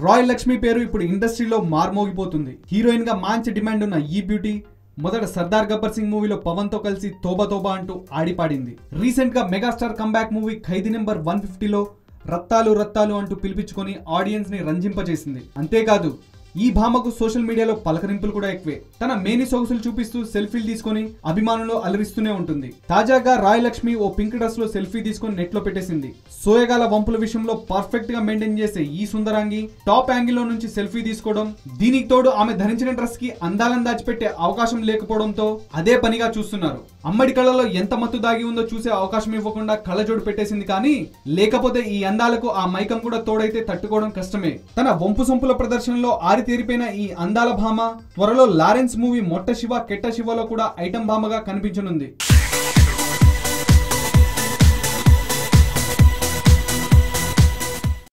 Royal Lakshmi పేరు ఇప్పుడు ఇండస్ట్రీలో మార్మోగిపోతుంది. హీరోయిన్ గా మంచి డిమాండ్ ఉన్న ఈ బ్యూటీ మొదట సర్దార్ గబ్బర్ సింగ్ మూవీలో పవన్ తో కలిసి తోబా తోబా అంటూ ఆడిపాడింది. రీసెంట్ గా మెగాస్టార్ కంబ్యాక్ మూవీ ఖైదీ నెంబర్ 150లో రత్తాలు రత్తాలు అంటూ పిలిపించుకొని ఆడియన్స్ ని రంజింపజేసింది. అంతేకాదు ఈ భామకు సోషల్ మీడియాలో పలకరింపులు కూడా ఎక్కువే. తన మేని సొగసులు చూపిస్తూ సెల్ఫీలు తీసుకొని అభిమానులు అలరిస్తూనే ఉంటుంది. తాజాగా రాయల్ లక్ష్మి ఓ పింక్ డ్రెస్ లో సెల్ఫీ తీసుకొని నెట్ లో పెట్టేసింది. సోయగాల వంపుల విషయంలో పర్ఫెక్ట్ గా మెయింటైన్ చేసే ఈ సుందరాంగి టాప్ యాంగిల్ లో నుంచి సెల్ఫీ తీసుకోవడం, దీనికి తోడు ఆమె ధరించిన డ్రెస్ కి అందాలను దాచిపెట్టే అవకాశం లేకపోవడంతో అదే పనిగా చూస్తున్నారు. అమ్మడి కళ్ళలో ఎంత మత్తు దాగి ఉందో చూసే అవకాశం ఇవ్వకుండా కళ్ళజోడు పెట్టేసింది. కానీ లేకపోతే ఈ అందాలకు ఆ మైకం కూడా తోడైతే తట్టుకోవడం కష్టమే. తన వంపు సొంపుల ప్రదర్శనలో తేరిపోయిన ఈ అందాల భామ త్వరలో లారెన్స్ మూవీ మొట్ట శివ కెట్ట శివలో కూడా ఐటం భామగా కనిపించనుంది.